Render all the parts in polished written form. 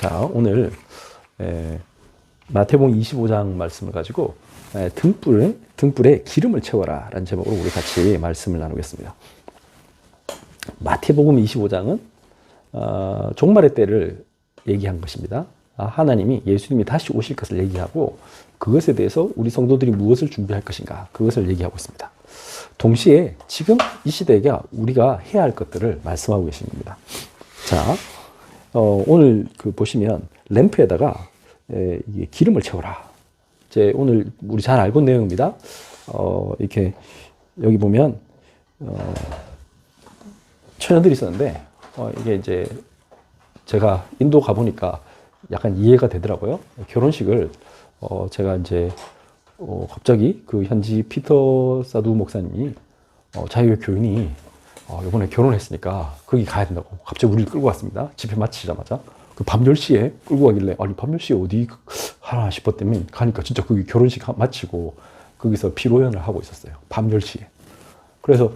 자, 오늘 마태복음 25장 말씀을 가지고 등불에 기름을 채워라 라는 제목으로 우리 같이 말씀을 나누겠습니다. 마태복음 25장은 종말의 때를 얘기한 것입니다. 하나님이 예수님이 다시 오실 것을 얘기하고 그것에 대해서 우리 성도들이 무엇을 준비할 것인가 그것을 얘기하고 있습니다. 동시에 지금 이 시대가 우리가 해야 할 것들을 말씀하고 계신 겁니다. 자, 오늘 보시면 램프에다가 기름을 채워라. 이제 오늘 우리 잘 알고 있는 내용입니다. 이렇게 여기 보면 처녀들이 있었는데 이게 이제 제가 인도 가보니까 약간 이해가 되더라고요. 결혼식을 제가 이제 갑자기 그 현지 피터 사두 목사님이 자기 교인이 이번에 결혼했으니까 거기 가야 된다고 갑자기 우리를 끌고 갔습니다. 집회 마치자마자 밤 10시에 끌고 가길래 아니 밤 10시에 어디 하나 싶었더니 가니까 진짜 거기 결혼식 마치고 거기서 피로연을 하고 있었어요. 밤 10시에. 그래서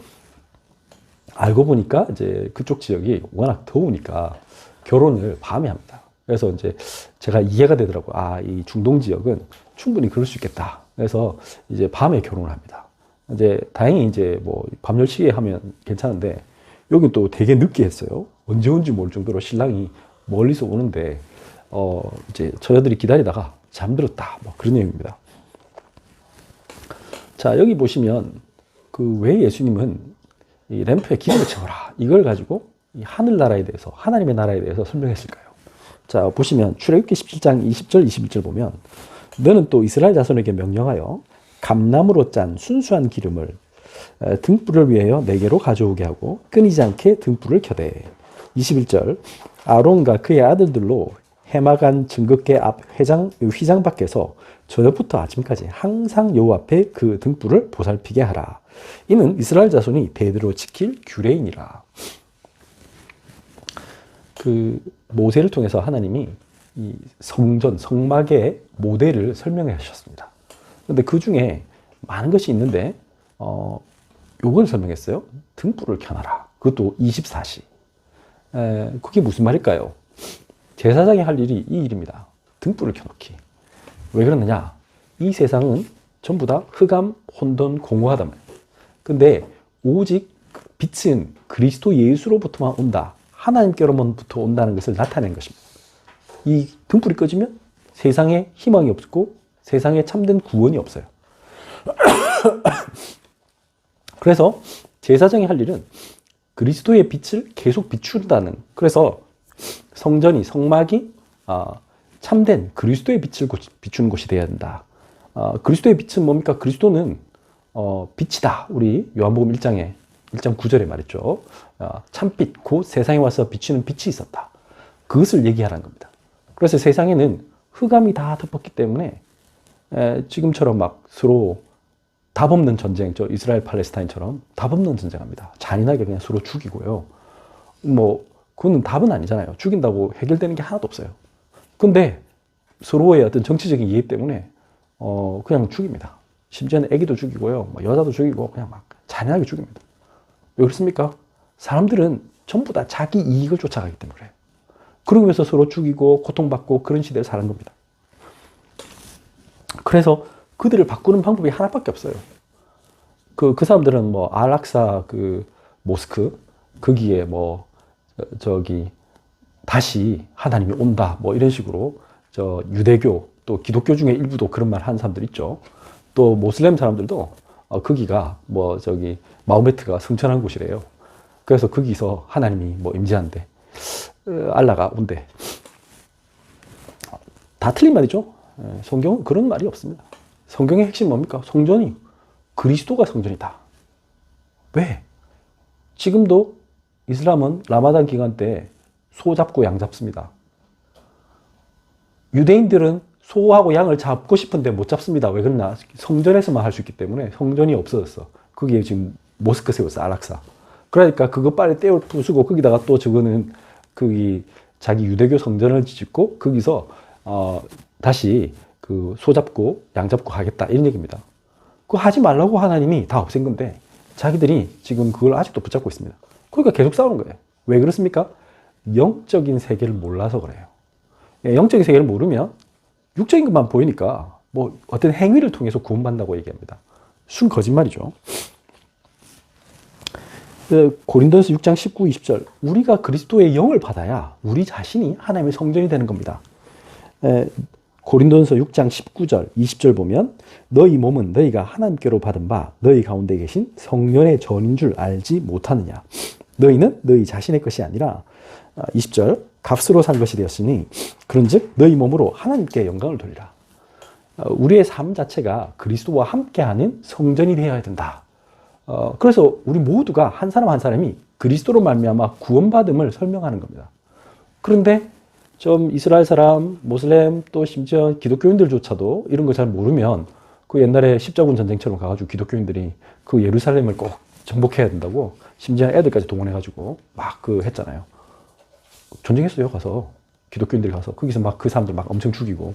알고 보니까 이제 그쪽 지역이 워낙 더우니까 결혼을 밤에 합니다. 그래서 이제 제가 이해가 되더라고요. 이 중동 지역은 충분히 그럴 수 있겠다. 그래서 이제 밤에 결혼을 합니다. 이제 다행히 이제 밤 10시에 하면 괜찮은데 여기 또 되게 늦게 했어요. 언제 온지 모를 정도로 신랑이 멀리서 오는데 이제 처녀들이 기다리다가 잠들었다. 그런 내용입니다. 자, 여기 보시면 왜 예수님은 이 램프에 기름을 채워라 이걸 가지고 이 하늘나라에 대해서 하나님의 나라에 대해서 설명했을까요? 자, 보시면 출애굽기 17장 20절 21절 보면 너는 또 이스라엘 자손에게 명령하여 감나무로 짠 순수한 기름을 등불을 위하여 내게로 가져오게 하고 끊이지 않게 등불을 켜대. 21절 아론과 그의 아들들로 해마간 증거궤 앞 휘장 밖에서 저녁부터 아침까지 항상 여호와 앞에 그 등불을 보살피게 하라. 이는 이스라엘 자손이 대대로 지킬 규례이니라. 모세를 통해서 하나님이 이 성전, 성막의 모델을 설명해 주셨습니다. 그런데 그 중에 많은 것이 있는데, 요걸 설명했어요. 등불을 켜놔라. 그것도 24시. 그게 무슨 말일까요? 제사장이 할 일이 이 일입니다. 등불을 켜놓기. 왜 그러느냐? 이 세상은 전부 다 흑암, 혼돈, 공허하단 말이에요. 근데 오직 빛은 그리스도 예수로부터만 온다. 하나님께로부터 온다는 것을 나타낸 것입니다. 이 등불이 꺼지면 세상에 희망이 없고 세상에 참된 구원이 없어요. 그래서 제사장이 할 일은 그리스도의 빛을 계속 비춘다는, 그래서 성전이, 성막이 참된 그리스도의 빛을 비추는 곳이 되어야 된다. 그리스도의 빛은 뭡니까? 그리스도는 빛이다. 우리 요한복음 1장 9절에 말했죠. 참빛, 곧 세상에 와서 비추는 빛이 있었다. 그것을 얘기하라는 겁니다. 그래서 세상에는 흑암이 다 덮었기 때문에 지금처럼 막 서로 답 없는 전쟁, 이스라엘 팔레스타인처럼 답 없는 전쟁합니다. 잔인하게 그냥 서로 죽이고요. 그거는 답은 아니잖아요. 죽인다고 해결되는 게 하나도 없어요. 근데 서로의 어떤 정치적인 이해 때문에 그냥 죽입니다. 심지어는 애기도 죽이고요. 여자도 죽이고 그냥 막 잔인하게 죽입니다. 왜 그렇습니까? 사람들은 전부 다 자기 이익을 쫓아가기 때문에 그래요. 그러면서 서로 죽이고 고통받고 그런 시대를 사는 겁니다. 그래서 그들을 바꾸는 방법이 하나밖에 없어요. 그 사람들은 알락사 모스크 거기에 다시 하나님이 온다 이런 식으로 유대교 또 기독교 중에 일부도 그런 말 하는 사람들 있죠. 또 모슬렘 사람들도 거기가 마호메트가 승천한 곳이래요. 그래서 거기서 하나님이 임재한대. 알라가 온대. 다 틀린 말이죠. 성경은 그런 말이 없습니다. 성경의 핵심 뭡니까? 성전이 그리스도가 성전이다. 왜? 지금도 이슬람은 라마단 기간 때 소 잡고 양 잡습니다. 유대인들은 소하고 양을 잡고 싶은데 못 잡습니다. 왜 그러나? 성전에서만 할 수 있기 때문에 성전이 없어졌어. 그게 지금 모스크 세웠어, 아락사. 그러니까 그거 빨리 떼어 부수고 거기다가 또 저거는 거기 자기 유대교 성전을 짓고 거기서 다시 소 잡고 양 잡고 하겠다 이런 얘기입니다. 그거 하지 말라고 하나님이 다 없앤 건데 자기들이 지금 그걸 아직도 붙잡고 있습니다. 그러니까 계속 싸우는 거예요. 왜 그렇습니까? 영적인 세계를 몰라서 그래요. 영적인 세계를 모르면 육적인 것만 보이니까 뭐 어떤 행위를 통해서 구원받는다고 얘기합니다. 순 거짓말이죠. 고린도전서 6장 19, 20절 우리가 그리스도의 영을 받아야 우리 자신이 하나님의 성전이 되는 겁니다. 고린도전서 6장 19절, 20절 보면 너희 몸은 너희가 하나님께로 받은 바 너희 가운데 계신 성령의 전인 줄 알지 못하느냐. 너희는 너희 자신의 것이 아니라 20절 값으로 산 것이 되었으니 그런즉 너희 몸으로 하나님께 영광을 돌리라. 우리의 삶 자체가 그리스도와 함께하는 성전이 되어야 된다. 그래서 우리 모두가 한 사람 한 사람이 그리스도로 말미암아 구원받음을 설명하는 겁니다. 그런데 좀 이스라엘 사람, 모슬렘 또 심지어 기독교인들조차도 이런 거 잘 모르면 그 옛날에 십자군 전쟁처럼 가가지고 기독교인들이 그 예루살렘을 꼭 정복해야 된다고 심지어 애들까지 동원해가지고 막 그 했잖아요. 전쟁했어요. 가서 기독교인들이 가서 거기서 막 그 사람들 막 엄청 죽이고.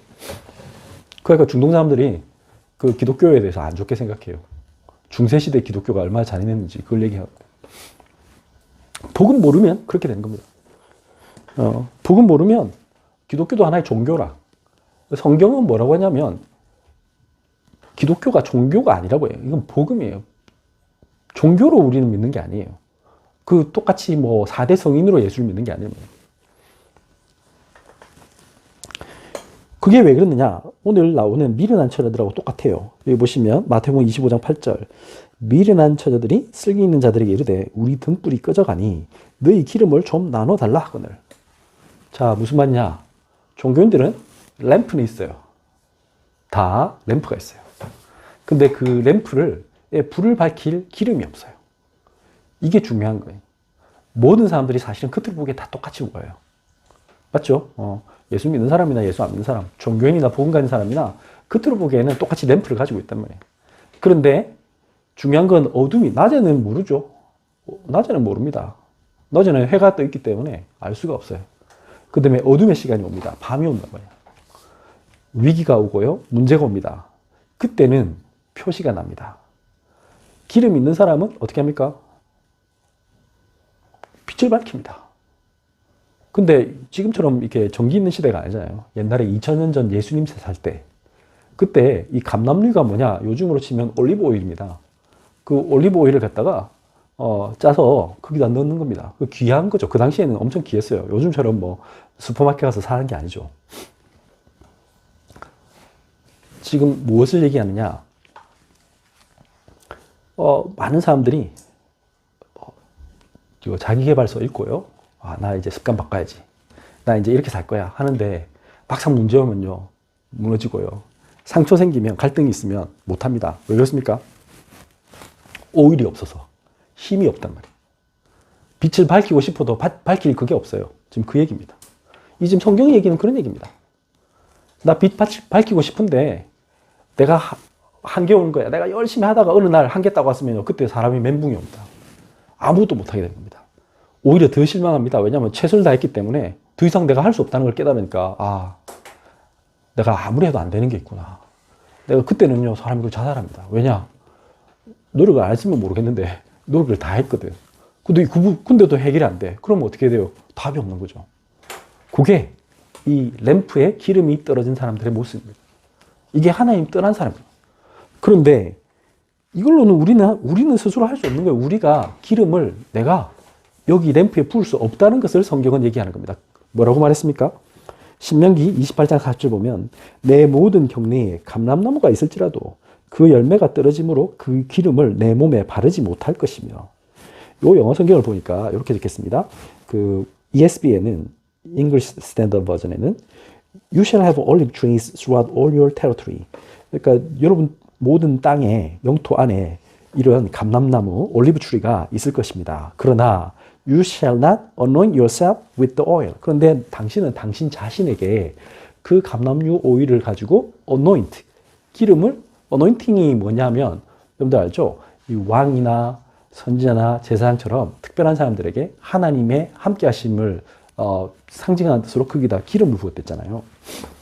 그러니까 중동 사람들이 그 기독교에 대해서 안 좋게 생각해요. 중세시대 기독교가 얼마나 잔인했는지 그걸 얘기하고. 복음 모르면 그렇게 되는 겁니다. 복음 모르면 기독교도 하나의 종교라. 성경은 뭐라고 하냐면 기독교가 종교가 아니라고 해요. 이건 복음이에요. 종교로 우리는 믿는 게 아니에요. 그 똑같이 뭐 4대 성인으로 예수를 믿는 게 아니에요. 그게 왜 그러느냐? 오늘 나오는 미련한 처자들하고 똑같아요. 여기 보시면 마태복음 25장 8절 미련한 처자들이 쓸기 있는 자들에게 이르되 우리 등불이 꺼져가니 너희 기름을 좀 나눠달라 하거늘. 자, 무슨 말이냐? 종교인들은 램프는 있어요. 다 램프가 있어요. 근데 그 램프를 불을 밝힐 기름이 없어요. 이게 중요한 거예요. 모든 사람들이 사실은 겉으로 보기에 다 똑같이 보여요. 맞죠? 예수 믿는 사람이나 예수 안 믿는 사람, 종교인이나 복음 가진 사람이나 겉으로 보기에는 똑같이 램프를 가지고 있단 말이에요. 그런데 중요한 건 어둠이, 낮에는 모르죠. 낮에는 모릅니다. 낮에는 해가 떠 있기 때문에 알 수가 없어요. 그 다음에 어둠의 시간이 옵니다. 밤이 온단 말이에요. 위기가 오고요. 문제가 옵니다. 그때는 표시가 납니다. 기름 있는 사람은 어떻게 합니까? 빛을 밝힙니다. 근데 지금처럼 이렇게 전기 있는 시대가 아니잖아요. 옛날에 2000년 전 예수님 살 때. 그때 이 감람류가 뭐냐? 요즘으로 치면 올리브 오일입니다. 그 올리브 오일을 갖다가 짜서 거기다 넣는 겁니다. 그 귀한 거죠. 그 당시에는 엄청 귀했어요. 요즘처럼 뭐 슈퍼마켓 가서 사는 게 아니죠. 지금 무엇을 얘기하느냐? 많은 사람들이 자기계발서 읽고요. 나 이제 습관 바꿔야지. 나 이제 이렇게 살 거야. 하는데 막상 문제 오면요. 무너지고요. 상처 생기면 갈등이 있으면 못합니다. 왜 그렇습니까? 오일이 없어서. 힘이 없단 말이에요. 빛을 밝히고 싶어도 밝힐 그게 없어요. 지금 그 얘기입니다. 이 지금 성경 얘기는 그런 얘기입니다. 나 빛 밝히고 싶은데 내가 한계 오는 거야. 내가 열심히 하다가 어느 날 한계 딱 왔으면 그때 사람이 멘붕이 옵니다. 아무것도 못하게 되는 겁니다. 오히려 더 실망합니다. 왜냐하면 최선을 다했기 때문에 더 이상 내가 할 수 없다는 걸 깨달으니까 내가 아무리 해도 안 되는 게 있구나. 내가 그때는요 사람이 자살합니다. 왜냐? 노력을 안 했으면 모르겠는데 노력을 다 했거든. 근데도 해결이 안 돼. 그러면 어떻게 돼요? 답이 없는 거죠. 그게 이 램프에 기름이 떨어진 사람들의 모습입니다. 이게 하나님 떠난 사람입니다. 그런데 이걸로는 우리는 스스로 할 수 없는 거예요. 우리가 기름을 내가 여기 램프에 부을 수 없다는 것을 성경은 얘기하는 겁니다. 뭐라고 말했습니까? 신명기 28장 40절 보면 내 모든 경내에 감람나무가 있을지라도 그 열매가 떨어짐으로 그 기름을 내 몸에 바르지 못할 것이며. 요 영어 성경을 보니까 이렇게 적혔습니다. 그 ESV에는 English Standard Version에는 You shall have olive trees throughout all your territory. 그러니까 여러분 모든 땅에 영토 안에 이런 감람나무 올리브 트리가 있을 것입니다. 그러나 You shall not anoint yourself with the oil. 그런데 당신은 당신 자신에게 그 감람류 오일을 가지고 anoint, 기름을, anointing이 뭐냐면 여러분들 알죠? 이 왕이나 선지자나 제사장처럼 특별한 사람들에게 하나님의 함께 하심을 상징하는 뜻으로 거기다 기름을 부었댔잖아요.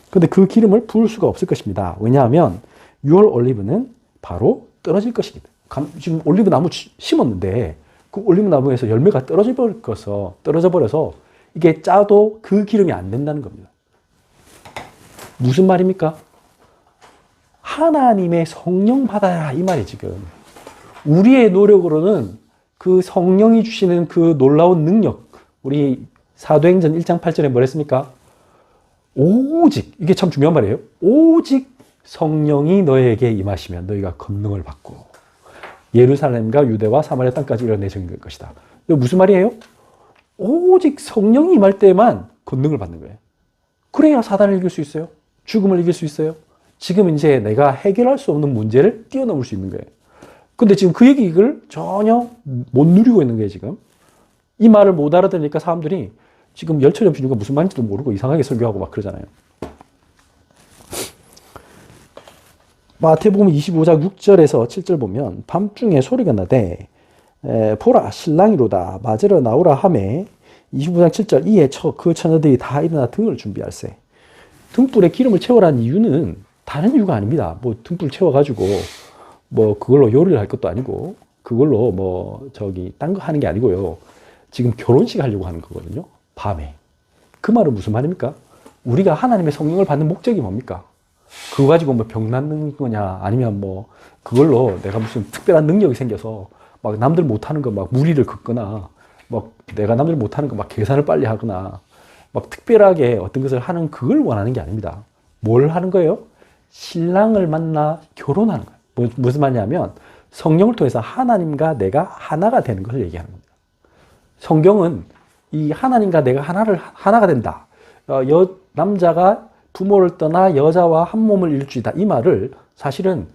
그런데 그 기름을 부을 수가 없을 것입니다. 왜냐하면 6월 올리브는 바로 떨어질 것입니다. 지금 올리브 나무 심었는데 그 올리브 나무에서 열매가 떨어져 버려서 이게 짜도 그 기름이 안 된다는 겁니다. 무슨 말입니까? 하나님의 성령 받아라 이 말이 지금. 우리의 노력으로는 그 성령이 주시는 그 놀라운 능력, 우리 사도행전 1장 8절에 뭐랬습니까? 오직, 이게 참 중요한 말이에요. 오직 성령이 너에게 임하시면 너희가 권능을 받고 예루살렘과 유대와 사마리아 땅까지 이뤄내 증거할 것이다. 이거 무슨 말이에요? 오직 성령이 임할 때만 권능을 받는 거예요. 그래야 사단을 이길 수 있어요. 죽음을 이길 수 있어요. 지금 이제 내가 해결할 수 없는 문제를 뛰어넘을 수 있는 거예요. 근데 지금 그 얘기를 전혀 못 누리고 있는 거예요, 지금. 이 말을 못 알아들으니까 사람들이 지금 열처리 없이 누가 무슨 말인지도 모르고 이상하게 설교하고 막 그러잖아요. 마태복음 25장 6절에서 7절 보면 밤중에 소리가 나되 보라 신랑이로다 맞으러 나오라 하매 25장 7절 이에 그 처녀들이 다 일어나 등을 준비할세. 등불에 기름을 채우라는 이유는 다른 이유가 아닙니다. 뭐 등불 채워가지고 뭐 그걸로 요리를 할 것도 아니고 그걸로 뭐 딴 거 하는 게 아니고요. 지금 결혼식 하려고 하는 거거든요. 밤에. 그 말은 무슨 말입니까? 우리가 하나님의 성령을 받는 목적이 뭡니까? 그거 가지고 뭐 병 낫는 거냐 아니면 뭐 그걸로 내가 무슨 특별한 능력이 생겨서 막 남들 못하는 거 막 무리를 긋거나 막 내가 남들 못하는 거 막 계산을 빨리 하거나 막 특별하게 어떤 것을 하는 그걸 원하는 게 아닙니다. 뭘 하는 거예요? 신랑을 만나 결혼하는 거예요. 무슨 말이냐면 성령을 통해서 하나님과 내가 하나가 되는 것을 얘기하는 겁니다. 성경은 이 하나님과 내가 하나가 된다. 남자가 부모를 떠나 여자와 한 몸을 일주이다. 이 말을 사실은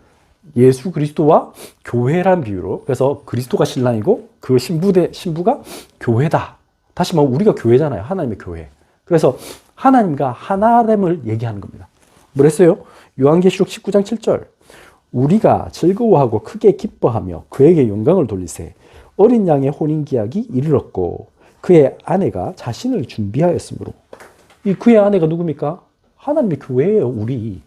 예수 그리스도와 교회란 비유로, 그래서 그리스도가 신랑이고 그 신부가 교회다. 다시 말하면 우리가 교회잖아요. 하나님의 교회. 그래서 하나님과 하나됨을 얘기하는 겁니다. 뭐랬어요? 요한계시록 19장 7절. 우리가 즐거워하고 크게 기뻐하며 그에게 영광을 돌리세. 어린 양의 혼인기약이 이르렀고 그의 아내가 자신을 준비하였으므로. 이 그의 아내가 누굽니까? 하나님의 교회예요, 우리.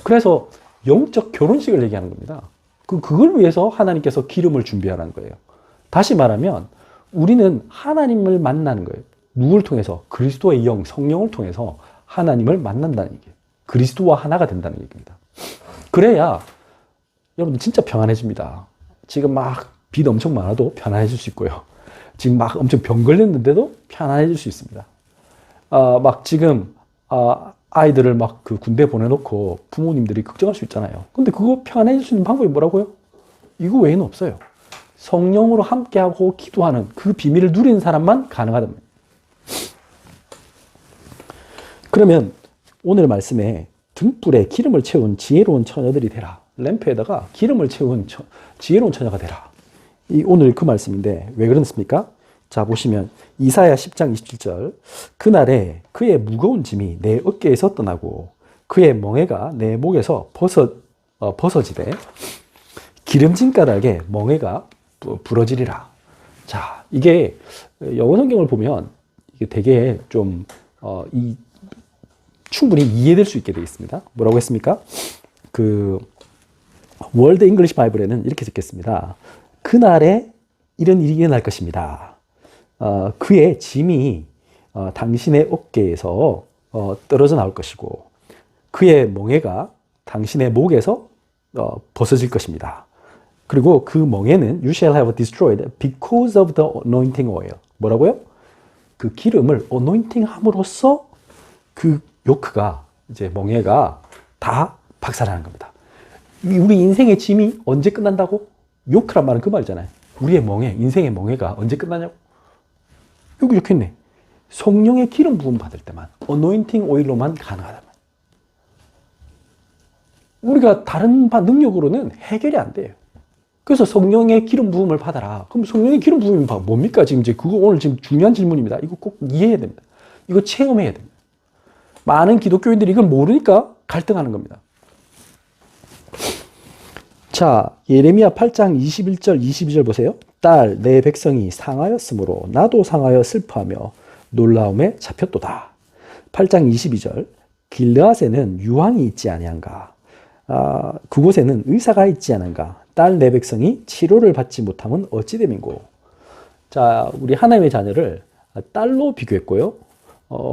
그래서 영적 결혼식을 얘기하는 겁니다. 그걸 위해서 하나님께서 기름을 준비하라는 거예요. 다시 말하면 우리는 하나님을 만나는 거예요. 누굴 통해서? 그리스도의 영, 성령을 통해서 하나님을 만난다는 얘기예요. 그리스도와 하나가 된다는 얘기입니다. 그래야 여러분 진짜 평안해집니다. 지금 막 빚 엄청 많아도 편안해질 수 있고요. 지금 막 엄청 병 걸렸는데도 편안해질 수 있습니다. 막 지금 아이들을 막 그 군대 보내놓고 부모님들이 걱정할 수 있잖아요. 근데 그거 편안해질 수 있는 방법이 뭐라고요? 이거 외에는 없어요. 성령으로 함께하고 기도하는 그 비밀을 누리는 사람만 가능하답니다. 그러면 오늘 말씀에 등불에 기름을 채운 지혜로운 처녀들이 되라. 램프에다가 기름을 채운 지혜로운 처녀가 되라. 오늘 그 말씀인데 왜 그렇습니까? 자, 보시면 이사야 10장 27절. 그날에 그의 무거운 짐이 내 어깨에서 떠나고 그의 멍에가 내 목에서 벗어지되 기름진 가락에 멍에가 부러지리라. 자, 이게 영어 성경을 보면 이게 되게 좀 충분히 이해될 수 있게 되어 있습니다. 뭐라고 했습니까? 그 월드 잉글리시 바이블에는 이렇게 적혔습니다. 그날에 이런 일이 일어날 것입니다. 그의 짐이 당신의 어깨에서 떨어져 나올 것이고 그의 멍에가 당신의 목에서 벗어질 것입니다. 그리고 그 멍에는 You shall have destroyed because of the anointing oil. 뭐라고요? 그 기름을 anointing 함으로써 그 요크가 이제 멍에가 다 박살나는 겁니다. 우리 인생의 짐이 언제 끝난다고? 요크란 말은 그 말이잖아요. 우리의 멍에, 인생의 멍에가 언제 끝나냐고? 여기 적혀있네. 성령의 기름 부음 받을 때만, 어노인팅 오일로만 가능하다. 우리가 다른 능력으로는 해결이 안 돼요. 그래서 성령의 기름 부음을 받아라. 그럼 성령의 기름 부음이 뭡니까? 지금 그거 오늘 지금 중요한 질문입니다. 이거 꼭 이해해야 됩니다. 이거 체험해야 됩니다. 많은 기독교인들이 이걸 모르니까 갈등하는 겁니다. 자, 예레미야 8장 21절, 22절 보세요. 딸, 내 백성이 상하였으므로 나도 상하여 슬퍼하며 놀라움에 잡혔도다. 8장 22절, 길르앗에는 유황이 있지 아니한가? 그곳에는 의사가 있지 않은가? 딸, 내 백성이 치료를 받지 못함은 어찌 됨인고? 자, 우리 하나님의 자녀를 딸로 비교했고요.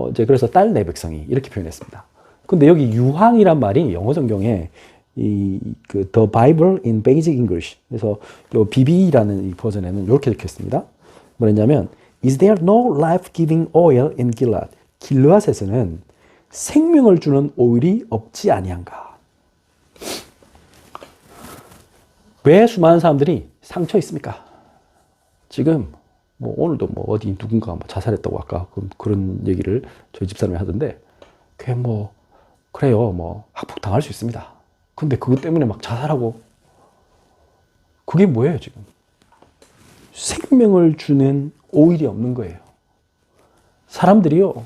이제 그래서 딸, 내 백성이 이렇게 표현했습니다. 근데 여기 유황이란 말이 영어 성경에 The Bible in Basic English. 그래서 요 BBE라는 이 버전에는 이렇게 적혀 있습니다. 뭐랬냐면 Is there no life-giving oil in Gilead? 길르앗에서는 생명을 주는 오일이 없지 아니한가? 왜 수많은 사람들이 상처 있습니까? 지금 뭐 오늘도 뭐 어디 누군가 뭐 자살했다고 아까 그런 얘기를 저희 집사람이 하던데 그게 뭐 그래요 뭐 학폭 당할 수 있습니다. 근데 그것 때문에 막 자살하고 그게 뭐예요 지금? 생명을 주는 오일이 없는 거예요. 사람들이요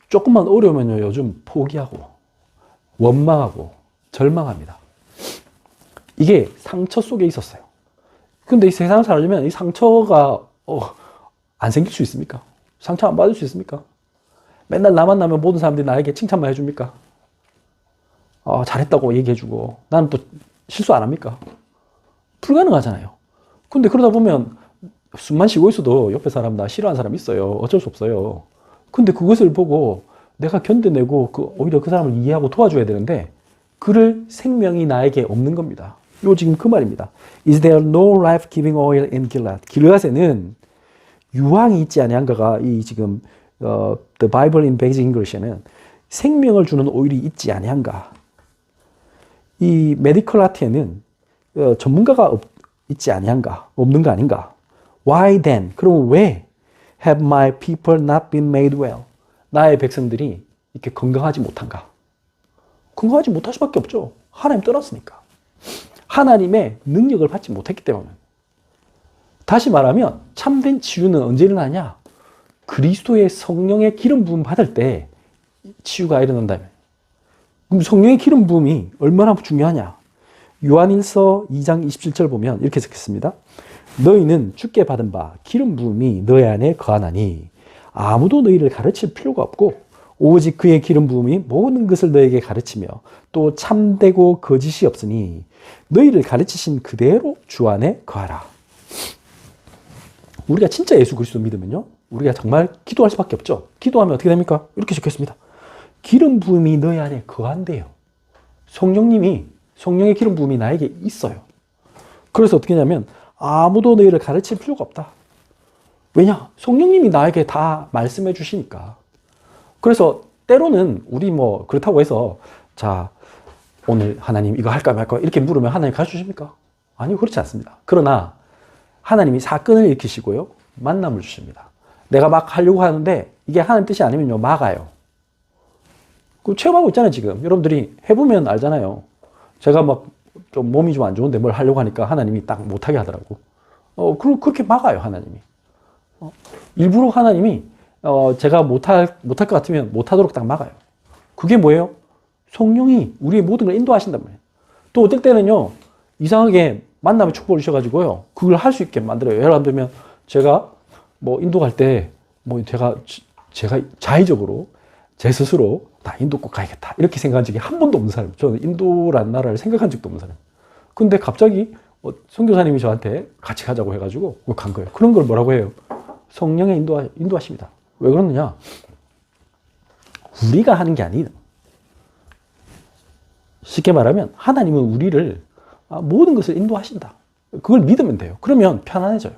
조금만 어려우면요 요즘 포기하고 원망하고 절망합니다. 이게 상처 속에 있었어요. 근데 이 세상을 살려면 이 상처가 안 생길 수 있습니까? 상처 안 받을 수 있습니까? 맨날 나 만나면 모든 사람들이 나에게 칭찬만 해줍니까? 잘했다고 얘기해주고 나는 또 실수 안 합니까? 불가능하잖아요. 근데 그러다 보면 숨만 쉬고 있어도 옆에 사람 나 싫어하는 사람 있어요. 어쩔 수 없어요. 근데 그것을 보고 내가 견뎌내고 오히려 그 사람을 이해하고 도와줘야 되는데 그럴 생명이 나에게 없는 겁니다. 요 지금 그 말입니다. Is there no life-giving oil in Gilead? 길르앗에는 유황이 있지 아니한가가 이 지금 The Bible in Basic English에는 생명을 주는 오일이 있지 아니한가. 이 메디컬 아트에는 전문가가 있지 아니한가, 없는 거 아닌가. Why then? 그럼 왜 have my people not been made well? 나의 백성들이 이렇게 건강하지 못한가? 건강하지 못할 수밖에 없죠. 하나님 떠났으니까. 하나님의 능력을 받지 못했기 때문에. 다시 말하면 참된 치유는 언제 일어나냐? 그리스도의 성령의 기름 부음 받을 때 치유가 일어난다면. 그럼 성령의 기름 부음이 얼마나 중요하냐? 요한일서 2장 27절 보면 이렇게 적혔습니다. 너희는 주께 받은 바 기름 부음이 너희 안에 거하나니 아무도 너희를 가르칠 필요가 없고 오직 그의 기름 부음이 모든 것을 너에게 가르치며 또 참되고 거짓이 없으니 너희를 가르치신 그대로 주 안에 거하라. 우리가 진짜 예수 그리스도 믿으면요 우리가 정말 기도할 수밖에 없죠. 기도하면 어떻게 됩니까? 이렇게 적혀있습니다. 기름 부음이 너희 안에 거한대요. 성령의 기름 부음이 나에게 있어요. 그래서 어떻게 하냐면 아무도 너희를 가르칠 필요가 없다. 왜냐? 성령님이 나에게 다 말씀해 주시니까. 그래서 때로는 우리 뭐 그렇다고 해서 자 오늘 하나님 이거 할까 말까 이렇게 물으면 하나님 가르쳐 주십니까? 아니요, 그렇지 않습니다. 그러나 하나님이 사건을 일으키시고요 만남을 주십니다. 내가 막 하려고 하는데 이게 하나님 뜻이 아니면요 막아요. 그 체험하고 있잖아요 지금. 여러분들이 해보면 알잖아요. 제가 막 좀 몸이 좀 안 좋은데 뭘 하려고 하니까 하나님이 딱 못하게 하더라고. 그렇게 막아요 하나님이. 일부러 하나님이 제가 못할 것 같으면 못하도록 딱 막아요. 그게 뭐예요? 성령이 우리의 모든 걸 인도하신단 말이에요. 또 어떨 때는요 이상하게 만남의 축복을 주셔가지고요 그걸 할 수 있게 만들어요. 예를 들면 제가 뭐 인도 갈 때 뭐 제가 자의적으로 제 스스로 나 인도 꼭 가야겠다 이렇게 생각한 적이 한 번도 없는 사람. 저는 인도라는 나라를 생각한 적도 없는 사람. 근데 갑자기 선교사님이 저한테 같이 가자고 해가지고 간 거예요. 그런 걸 뭐라고 해요? 성령의 인도하십니다. 왜 그러느냐? 우리가 하는 게 아니에요. 쉽게 말하면 하나님은 우리를 모든 것을 인도하신다. 그걸 믿으면 돼요. 그러면 편안해져요.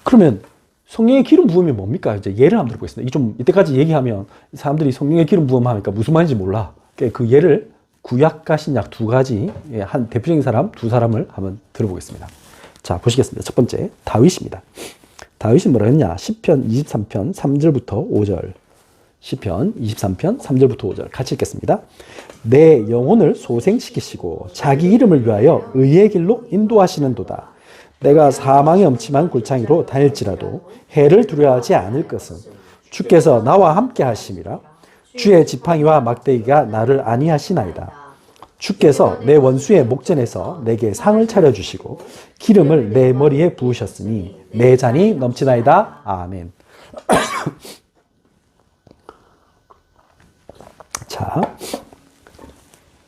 그러면 성령의 기름 부음이 뭡니까? 이제 예를 한번 들어보겠습니다. 이때까지 얘기하면 사람들이 성령의 기름 부음 하니까 무슨 말인지 몰라. 그 예를 구약과 신약 두 가지 한 대표적인 사람 두 사람을 한번 들어보겠습니다. 자, 보시겠습니다. 첫 번째 다윗입니다. 다윗이 뭐라 했냐? 시편 23편 3절부터 5절. 시편 23편 3절부터 5절 같이 읽겠습니다. 내 영혼을 소생시키시고 자기 이름을 위하여 의의 길로 인도하시는도다. 내가 사망의 엄침한 골창이로 다닐지라도 해를 두려워하지 않을 것은 주께서 나와 함께 하심이라. 주의 지팡이와 막대기가 나를 안위하시나이다. 주께서 내 원수의 목전에서 내게 상을 차려주시고 기름을 내 머리에 부으셨으니 내 잔이 넘치나이다. 아멘. 자,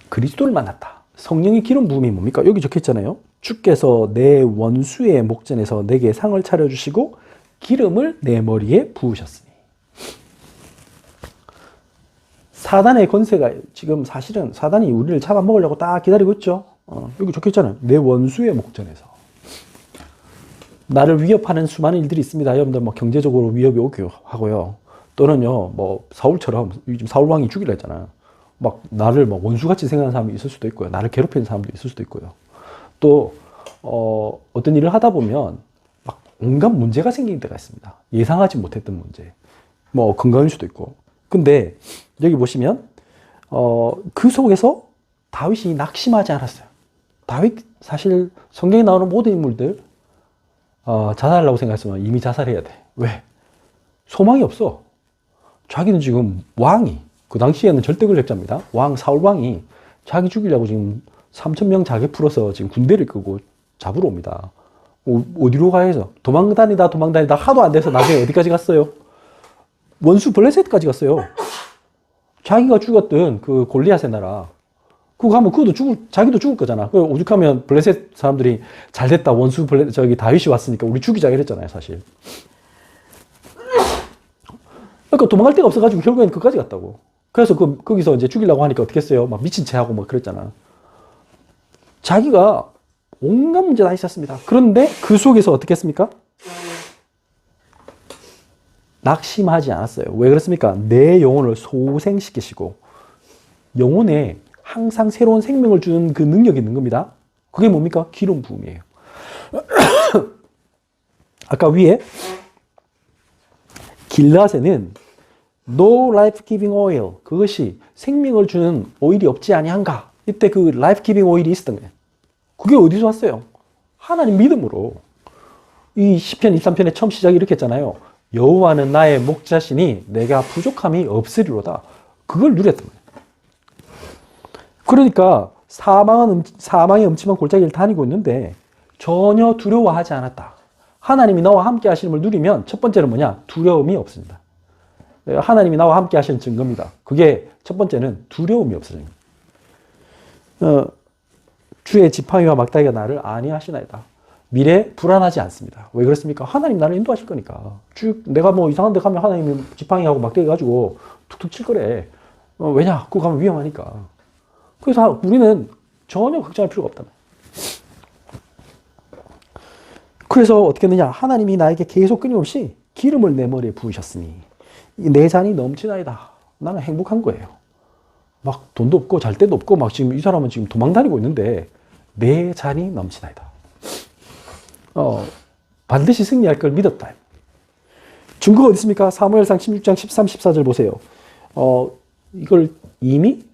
그리스도를 만났다. 성령의 기름 부음이 뭡니까? 여기 적혀 있잖아요. 주께서 내 원수의 목전에서 내게 상을 차려주시고 기름을 내 머리에 부으셨으니. 사단의 권세가 지금 사실은 사단이 우리를 잡아먹으려고 딱 기다리고 있죠. 여기 적혀있잖아요. 내 원수의 목전에서. 나를 위협하는 수많은 일들이 있습니다. 여러분들 뭐 경제적으로 위협이 오기도 하고요. 또는요, 뭐 사울처럼 요즘 사울 왕이 죽이려 했잖아요. 막 나를 뭐 원수같이 생각하는 사람이 있을 수도 있고요. 나를 괴롭히는 사람도 있을 수도 있고요. 또 어떤 일을 하다 보면 막 온갖 문제가 생기는 때가 있습니다. 예상하지 못했던 문제. 뭐 건강일 수도 있고. 근데 여기 보시면 그 속에서 다윗이 낙심하지 않았어요. 다윗 사실 성경에 나오는 모든 인물들 자살하려고 생각했으면 이미 자살해야 돼. 왜? 소망이 없어. 자기는 지금 왕이 그 당시에는 절대 권력자입니다. 왕 사울 왕이 자기 죽이려고 지금 3,000명 자기 풀어서 지금 군대를 끄고 잡으러 옵니다. 어디로 가야 해서 도망다니다 하도 안 돼서 나중에 어디까지 갔어요? 원수 블레셋까지 갔어요. 자기가 죽었던 그 골리앗의 나라. 그거 가면 자기도 죽을 거잖아. 그 오죽하면 블레셋 사람들이 잘 됐다. 저기 다윗이 왔으니까 우리 죽이자 이랬잖아요, 사실. 그러니까 도망갈 데가 없어가지고 결국에는 그까지 갔다고. 그래서 거기서 이제 죽이려고 하니까 어떻게 했어요? 막 미친 채 하고 막 그랬잖아. 자기가 온갖 문제 다 있었습니다. 그런데 그 속에서 어떻게 했습니까? 낙심하지 않았어요. 왜 그렇습니까? 내 영혼을 소생시키시고 영혼에 항상 새로운 생명을 주는 그 능력이 있는 겁니다. 그게 뭡니까? 기름 부음이에요. 아까 위에 길앗에는 no life giving oil, 그것이 생명을 주는 오일이 없지 아니한가? 이때 그 life giving oil이 있었던 거예요. 그게 어디서 왔어요? 하나님 믿음으로. 이 시편 23편에 처음 시작이 이렇게 했잖아요. 여호와는 나의 목자시니 내가 부족함이 없으리로다. 그걸 누렸단 말이에요. 그러니까 사망의 음침한 골짜기를 다니고 있는데 전혀 두려워하지 않았다. 하나님이 나와 함께 하시는 걸 누리면 첫 번째는 뭐냐? 두려움이 없습니다. 하나님이 나와 함께 하시는 증거입니다. 그게 첫 번째는 두려움이 없어져요. 주의 지팡이와 막다기가 나를 안위하시나이다. 미래 불안하지 않습니다. 왜 그렇습니까? 하나님 나를 인도하실 거니까. 내가 뭐 이상한 데 가면 하나님이 지팡이하고 막대기 가지고 툭툭 칠 거래. 왜냐? 그거 가면 위험하니까. 그래서 우리는 전혀 걱정할 필요가 없다. 그래서 어떻게 했느냐? 하나님이 나에게 계속 끊임없이 기름을 내 머리에 부으셨으니 내 잔이 넘치나이다. 나는 행복한 거예요. 막 돈도 없고 잘 데도 없고 막 지금 이 사람은 지금 도망 다니고 있는데 내 잔이 넘치나이다. 반드시 승리할 걸 믿었다. 증거가 어디 있습니까? 사무엘상 16장 13, 14절 보세요. 이걸 이미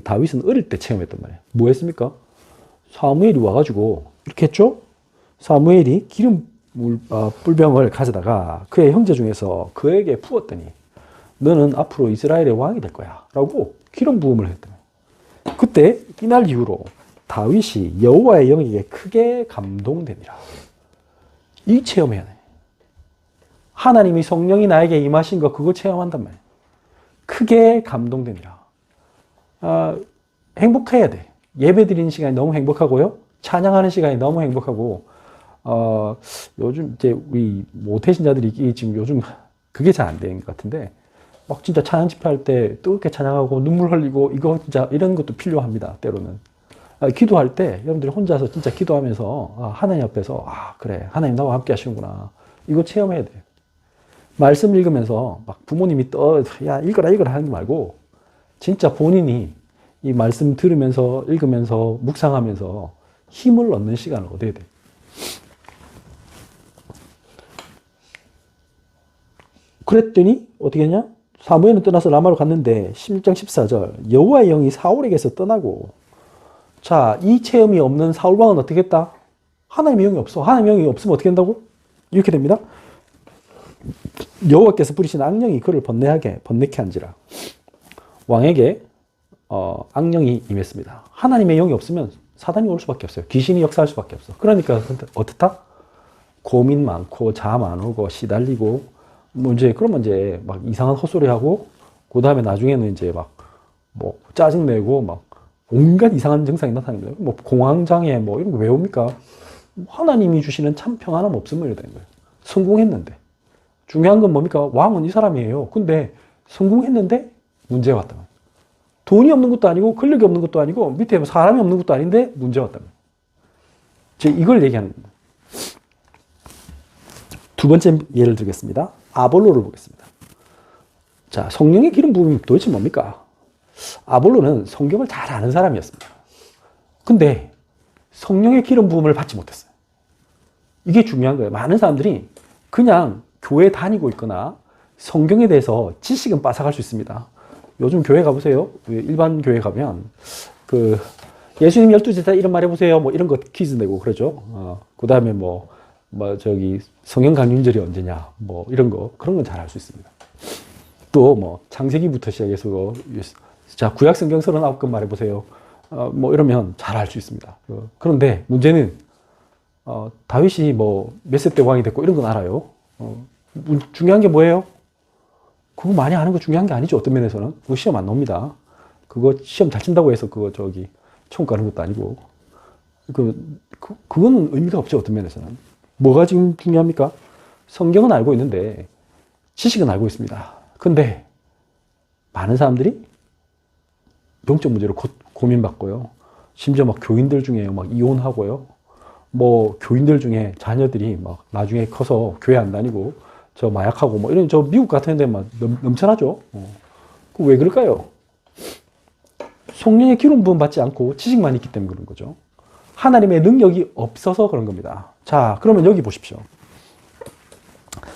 다윗은 어릴 때 체험했단 말이에요. 뭐 했습니까? 사무엘이 와가지고 이렇게 했죠? 사무엘이 뿔병을 가져다가 그의 형제 중에서 그에게 부었더니 너는 앞으로 이스라엘의 왕이 될 거야 라고 기름 부음을 했더니 그때 이날 이후로 다윗이 여호와의 영에게 크게 감동되니라. 이 체험해야 돼. 하나님이 성령이 나에게 임하신 거 그걸 체험한단 말이에요. 크게 감동되니라. 행복해야 돼. 예배 드리는 시간이 너무 행복하고요. 찬양하는 시간이 너무 행복하고 요즘 이제 우리 모태신자들이 지금 요즘 그게 잘 안 되는 것 같은데 막 진짜 찬양 집회할 때 뜨겁게 찬양하고 눈물 흘리고 이거 진짜 이런 것도 필요합니다. 때로는. 기도할 때 여러분들이 혼자서 진짜 기도하면서 하나님 앞에서 그래 하나님 나와 함께 하시는구나 이거 체험해야 돼요. 말씀 읽으면서 막 부모님이 야 읽어라 하는 거 말고 진짜 본인이 이 말씀 들으면서 읽으면서 묵상하면서 힘을 얻는 시간을 얻어야 돼요. 그랬더니 어떻게 했냐? 사무엘은 떠나서 라마로 갔는데 16장 14절 여호와의 영이 사울에게서 떠나고 자, 이 체험이 없는 사울왕은 어떻게 했다? 하나님의 영이 없어. 하나님의 영이 없으면 어떻게 된다고? 이렇게 됩니다. 여호와께서 부리신 악령이 그를 번뇌케 한지라. 왕에게 악령이 임했습니다. 하나님의 영이 없으면 사단이 올 수밖에 없어요. 귀신이 역사할 수밖에 없어. 그러니까 어떻다? 고민 많고 잠 안 오고 시달리고 그러면 이제 막 이상한 헛소리하고 그 다음에 나중에는 이제 막 뭐 짜증내고 막 온갖 이상한 증상이 나타납니다. 뭐 공황장애 이런 거 왜 옵니까? 하나님이 주시는 참 평안함 없으면 이래 되는 거예요. 성공했는데. 중요한 건 뭡니까? 왕은 이 사람이에요. 근데 성공했는데 문제가 왔다. 돈이 없는 것도 아니고 권력이 없는 것도 아니고 밑에 사람이 없는 것도 아닌데 문제가 왔다. 이걸 얘기하는 겁니다. 두 번째 예를 들겠습니다. 아볼로를 보겠습니다. 자, 성령의 기름 부음이 도대체 뭡니까? 아볼로는 성경을 잘 아는 사람이었습니다. 근데 성령의 기름 부음을 받지 못했어요. 이게 중요한 거예요. 많은 사람들이 그냥 교회 다니고 있거나 성경에 대해서 지식은 빠삭할 수 있습니다. 요즘 교회 가보세요. 일반 교회 가면 예수님 12제자 이런 말 해보세요. 뭐 이런 거 퀴즈 내고 그러죠. 그 다음에 성경 강림절이 언제냐. 뭐 이런 거, 그런 건 잘 알 수 있습니다. 또 창세기부터 시작해서 자, 구약 성경 39권 말해보세요. 뭐 이러면 잘 알 수 있습니다. 그런데 문제는 다윗이 몇 세 때 왕이 됐고 이런 건 알아요. 중요한 게 뭐예요? 그거 많이 아는 거 중요한 게 아니죠. 어떤 면에서는. 그거 시험 안 나옵니다. 그거 시험 잘 친다고 해서 천국 가는 것도 아니고. 그거는 의미가 없죠. 어떤 면에서는. 뭐가 지금 중요합니까? 성경은 알고 있는데 지식은 알고 있습니다. 근데 많은 사람들이 영적 문제로 고민받고요. 심지어 교인들 중에 이혼하고요. 교인들 중에 자녀들이 나중에 커서 교회 안 다니고 마약하고 이런 미국 같은 데 넘쳐나죠. 왜 그럴까요? 성령의 기름 부음 받지 않고 지식만 있기 때문에 그런 거죠. 하나님의 능력이 없어서 그런 겁니다. 자, 그러면 여기 보십시오.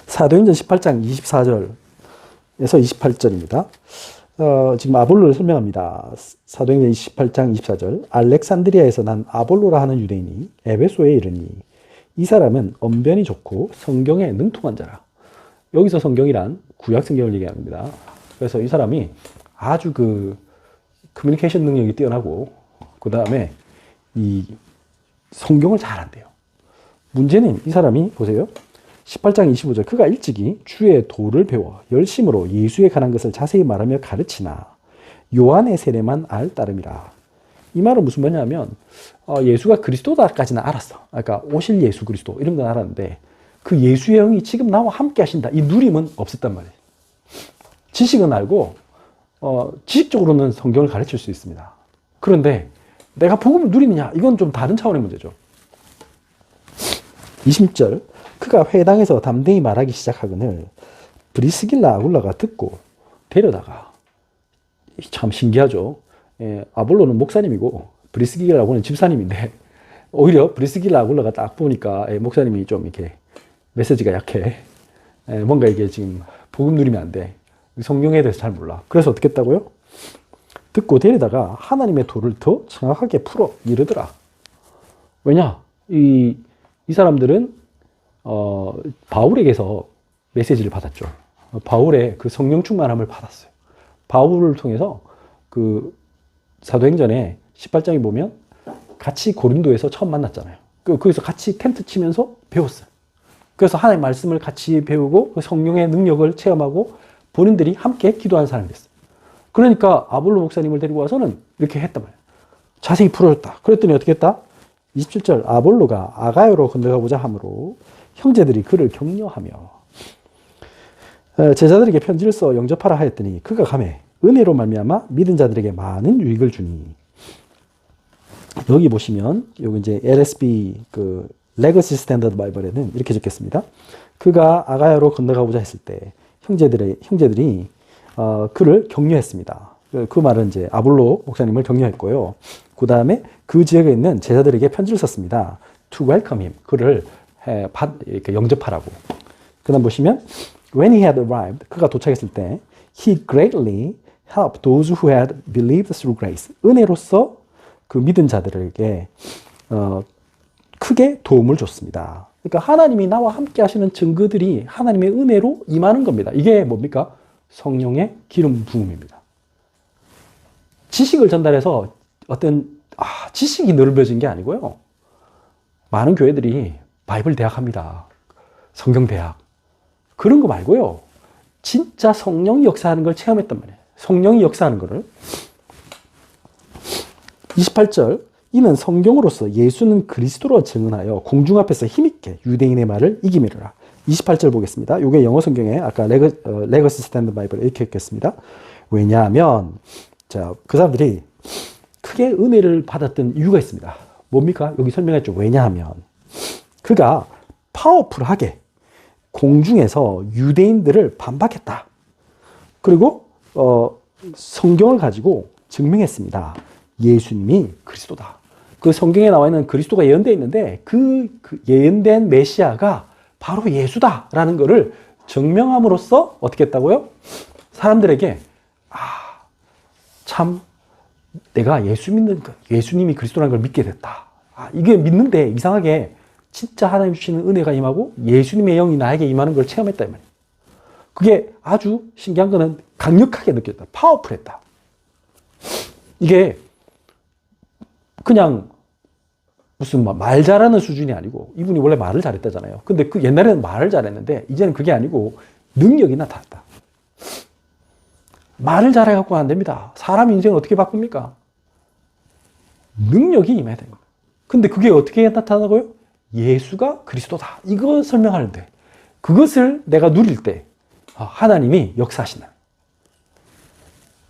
사도행전 18장 24절에서 28절입니다. 지금 아볼로를 설명합니다. 사도행전 28장 24절. 알렉산드리아에서 난 아볼로라 하는 유대인이 에베소에 이르니 이 사람은 언변이 좋고 성경에 능통한 자라. 여기서 성경이란 구약 성경을 얘기합니다. 그래서 이 사람이 아주 커뮤니케이션 능력이 뛰어나고 그 다음에 이 성경을 잘 한대요. 문제는 이 사람이 보세요. 18장 25절. 그가 일찍이 주의 도를 배워 열심으로 예수에 관한 것을 자세히 말하며 가르치나 요한의 세례만 알 따름이라. 이 말은 무슨 말이냐면 예수가 그리스도다까지는 알았어. 그러니까 오실 예수 그리스도 이런 건 알았는데 그 예수의 영이 지금 나와 함께 하신다. 이 누림은 없었단 말이에요. 지식은 알고 지식적으로는 성경을 가르칠 수 있습니다. 그런데 내가 복음을 누리느냐? 이건 좀 다른 차원의 문제죠. 20절. 그가 회당에서 담대히 말하기 시작하거늘 브리스길라 아굴라가 듣고 데려다가, 참 신기하죠. 아볼로는 목사님이고 브리스길라고는 집사님인데 오히려 브리스길라 아굴라가 딱 보니까 목사님이 좀 이렇게 메시지가 약해. 뭔가 이게 지금 복음 누리면 안 돼. 성령에 대해서 잘 몰라. 그래서 어떻게 했다고요? 듣고 데리다가 하나님의 도를 더 정확하게 풀어 이르더라. 왜냐? 이 사람들은 바울에게서 메시지를 받았죠. 바울의 그 성령 충만함을 받았어요. 바울을 통해서 사도행전에 18장에 보면 같이 고린도에서 처음 만났잖아요. 거기서 같이 텐트 치면서 배웠어요. 그래서 하나님의 말씀을 같이 배우고 성령의 능력을 체험하고 본인들이 함께 기도하는 사람이 됐어요. 그러니까 아볼로 목사님을 데리고 와서는 이렇게 했단 말이에요. 자세히 풀어줬다. 그랬더니 어떻게 했다? 27절. 아볼로가 아가야로 건너가고자 하므로 형제들이 그를 격려하며 제자들에게 편지를 써 영접하라 하였더니 그가 가매 은혜로 말미암아 믿은 자들에게 많은 유익을 주니. 여기 보시면 여기 이제 LSB 레거시 스탠더드 바이블에는 이렇게 적혔습니다. 그가 아가야로 건너가고자 했을 때 형제들이 그를 격려했습니다. 그 말은 이제 아볼로 목사님을 격려했고요. 그 다음에 그 지역에 있는 제자들에게 편지를 썼습니다. To welcome him. 그를 이렇게 영접하라고. 그 다음 보시면 When he had arrived, 그가 도착했을 때 he greatly helped those who had believed through grace. 은혜로서 그 믿은 자들에게 크게 도움을 줬습니다. 그러니까 하나님이 나와 함께 하시는 증거들이 하나님의 은혜로 임하는 겁니다. 이게 뭡니까? 성령의 기름 부음입니다. 지식을 전달해서 지식이 넓어진 게 아니고요. 많은 교회들이 바이블 대학 합니다. 성경 대학. 그런 거 말고요. 진짜 성령이 역사하는 걸 체험했단 말이에요. 성령이 역사하는 거를. 28절. 이는 성경으로서 예수는 그리스도로 증언하여 공중 앞에서 힘있게 유대인의 말을 이기미르라. 28절 보겠습니다. 이게 영어 성경에 아까 레거시 스탠드 바이블에 이렇게 읽겠습니다. 왜냐하면, 자, 그 사람들이 크게 은혜를 받았던 이유가 있습니다. 뭡니까? 여기 설명했죠. 왜냐하면, 그가 파워풀하게 공중에서 유대인들을 반박했다. 그리고, 성경을 가지고 증명했습니다. 예수님이 그리스도다. 그 성경에 나와 있는 그리스도가 예언되어 있는데 그 예언된 메시아가 바로 예수다라는 것을 증명함으로써 어떻게 했다고요? 사람들에게 참 내가 예수님이 그리스도라는 걸 믿게 됐다. 이게 믿는데 이상하게 진짜 하나님 주시는 은혜가 임하고 예수님의 영이 나에게 임하는 걸 체험했다 이 말이에요. 그게 아주 신기한 거는 강력하게 느꼈다. 파워풀했다. 이게 그냥 무슨 말 잘하는 수준이 아니고 이분이 원래 말을 잘했다잖아요. 근데 그 옛날에는 말을 잘했는데 이제는 그게 아니고 능력이 나타났다. 말을 잘해갖고 안 됩니다. 사람 인생을 어떻게 바꿉니까? 능력이 임해야 됩니다. 근데 그게 어떻게 나타나고요? 예수가 그리스도다. 이거 설명하는데 그것을 내가 누릴 때 하나님이 역사하신다.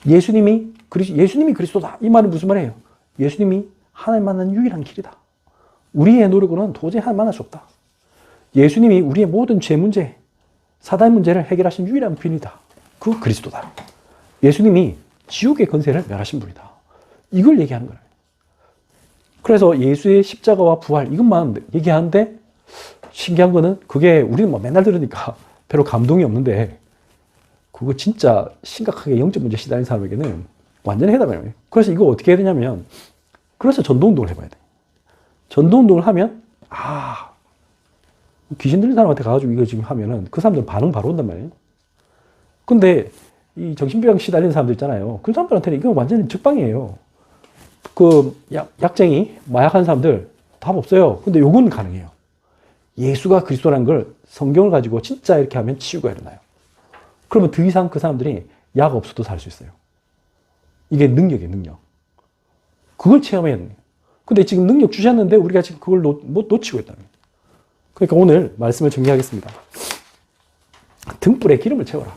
예수님이 그리스도다. 이 말은 무슨 말이에요? 예수님이 하나님 만나는 유일한 길이다. 우리의 노력으로는 도저히 하나님 만날 수 없다. 예수님이 우리의 모든 죄 문제, 사단 문제를 해결하신 유일한 분이다. 그 그리스도다. 예수님이 지옥의 권세를 멸하신 분이다. 이걸 얘기하는 거예요. 그래서 예수의 십자가와 부활 이것만 얘기하는데 신기한 거는 그게 우리는 맨날 들으니까 별로 감동이 없는데 그거 진짜 심각하게 영적 문제 시달린 사람에게는 완전히 해답이에요. 그래서 이거 어떻게 해야 되냐면 그래서 전도운동을 해봐야 돼. 전도운동을 하면 귀신 들린 사람한테 가가지고 이거 지금 하면은 그 사람들은 반응 바로 온단 말이에요. 근데 이 정신병 시달리는 사람들 있잖아요. 그 사람들한테는 이거 완전히 적방이에요. 그 약쟁이, 마약한 사람들 답 없어요. 근데 요건 가능해요. 예수가 그리스도라는 걸 성경을 가지고 진짜 이렇게 하면 치유가 일어나요. 그러면 더 이상 그 사람들이 약 없어도 살 수 있어요. 이게 능력이에요, 능력. 그걸 체험해야 돼요. 근데 지금 능력 주셨는데 우리가 지금 그걸 못 놓치고 있다는 거예요. 그러니까 오늘 말씀을 정리하겠습니다. 등불에 기름을 채워라.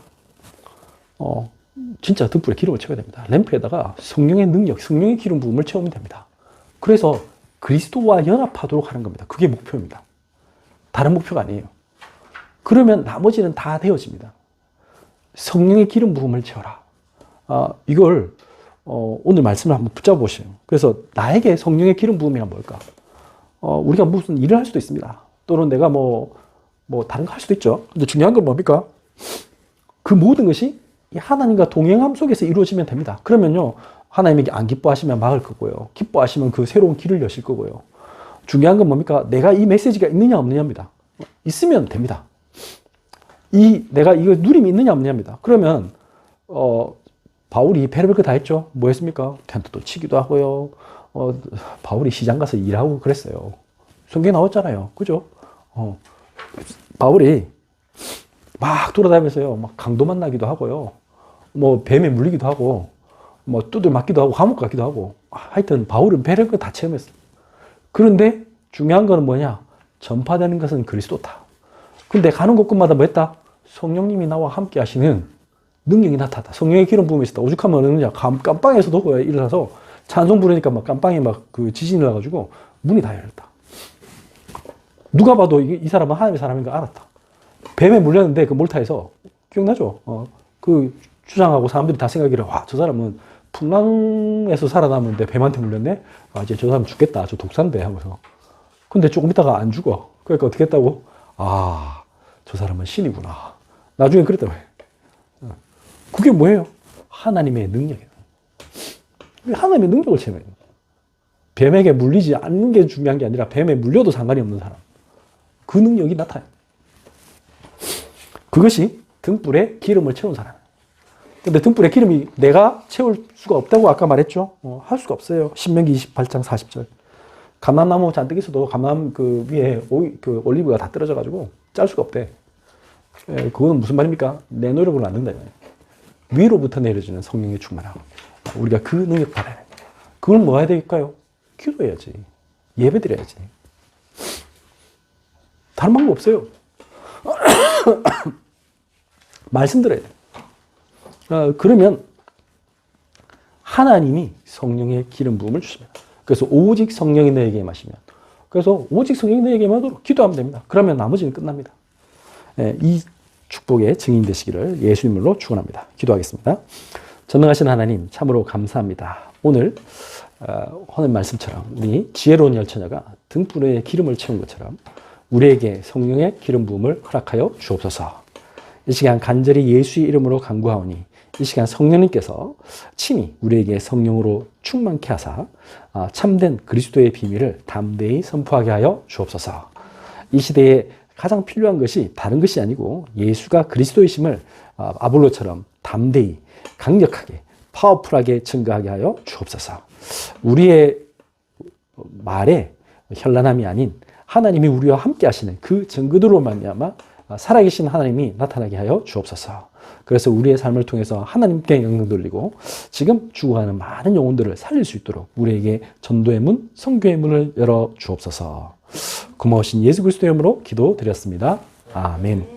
진짜 등불에 기름을 채워야 됩니다. 램프에다가 성령의 능력, 성령의 기름 부음을 채우면 됩니다. 그래서 그리스도와 연합하도록 하는 겁니다. 그게 목표입니다. 다른 목표가 아니에요. 그러면 나머지는 다 되어집니다. 성령의 기름 부음을 채워라. 이걸 오늘 말씀을 한번 붙잡아 보시죠. 그래서 나에게 성령의 기름 부음이란 뭘까? 우리가 무슨 일을 할 수도 있습니다. 또는 내가 뭐 다른 거 할 수도 있죠. 근데 중요한 건 뭡니까? 그 모든 것이 하나님과 동행함 속에서 이루어지면 됩니다. 그러면요, 하나님이 안 기뻐하시면 막을 거고요. 기뻐하시면 그 새로운 길을 여실 거고요. 중요한 건 뭡니까? 내가 이 메시지가 있느냐 없느냐입니다. 있으면 됩니다. 내가 이거 누림이 있느냐 없느냐입니다. 그러면 바울이 별의별 거 다 했죠. 뭐 했습니까? 텐트도 치기도 하고요. 바울이 시장 가서 일하고 그랬어요. 성경에 나왔잖아요. 그죠? 바울이 막 돌아다니면서요. 막 강도 만나기도 하고요. 뭐 뱀에 물리기도 하고, 뭐 두들 맞기도 하고, 감옥 가기도 하고. 하여튼 바울은 별의별 거 다 체험했어요. 그런데 중요한 거는 뭐냐? 전파되는 것은 그리스도다. 근데 가는 곳곳마다 뭐 했다? 성령님이 나와 함께 하시는 능력이 나타났다. 성령의 기름 부음이 있었다. 오죽하면 어느냐? 깜빵에서도 일어나서 찬송 부르니까 막 깜빵에 막 그 지진이 나가지고 문이 다 열렸다. 누가 봐도 이 사람은 하나님의 사람인 걸 알았다. 뱀에 물렸는데 그 몰타에서 기억나죠? 그 주장하고 사람들이 다 생각하기를 와, 저 사람은 풍랑에서 살아남았는데 뱀한테 물렸네? 이제 저 사람 죽겠다. 저 독사인데 하면서. 근데 조금 있다가 안 죽어. 그러니까 어떻게 했다고? 저 사람은 신이구나. 나중에 그랬다고 해. 그게 뭐예요? 하나님의 능력이에요. 하나님의 능력을 체험해요. 뱀에게 물리지 않는 게 중요한 게 아니라 뱀에 물려도 상관이 없는 사람. 그 능력이 나타나요. 그것이 등불에 기름을 채운 사람. 근데 등불에 기름이 내가 채울 수가 없다고 아까 말했죠? 할 수가 없어요. 신명기 28장 40절. 감람나무 잔뜩 있어도 감람 그 위에 그 올리브가 다 떨어져가지고 짤 수가 없대. 그거는 무슨 말입니까? 내 노력으로 안 된다. 위로부터 내려지는 성령의 충만함. 우리가 그 능력 받아야 돼. 그걸 뭐 해야 될까요? 기도해야지. 예배 드려야지. 다른 방법 없어요. 말씀 들어야 돼. 그러면 하나님이 성령의 기름 부음을 주십니다. 그래서 오직 성령이 너에게 임하시면, 그래서 오직 성령이 너에게 임하도록 기도하면 됩니다. 그러면 나머지는 끝납니다. 이 축복의 증인 되시기를 예수님으로 축원합니다. 기도하겠습니다. 전능하신 하나님, 참으로 감사합니다. 오늘 하는 말씀처럼 우리 지혜로운 열처녀가 등불에 기름을 채운 것처럼 우리에게 성령의 기름 부음을 허락하여 주옵소서. 이 시간 간절히 예수의 이름으로 간구하오니 이 시간 성령님께서 친히 우리에게 성령으로 충만케 하사 참된 그리스도의 비밀을 담대히 선포하게 하여 주옵소서. 이 시대에 가장 필요한 것이 다른 것이 아니고 예수가 그리스도이심을 아볼로처럼 담대히 강력하게 파워풀하게 증거하게 하여 주옵소서. 우리의 말에 현란함이 아닌 하나님이 우리와 함께 하시는 그 증거들로 말미암아 살아계신 하나님이 나타나게 하여 주옵소서. 그래서 우리의 삶을 통해서 하나님께 영광 돌리고 지금 죽어가는 많은 영혼들을 살릴 수 있도록 우리에게 전도의 문, 선교의 문을 열어 주옵소서. 고마우신 예수 그리스도의 이름으로 기도드렸습니다. 아멘.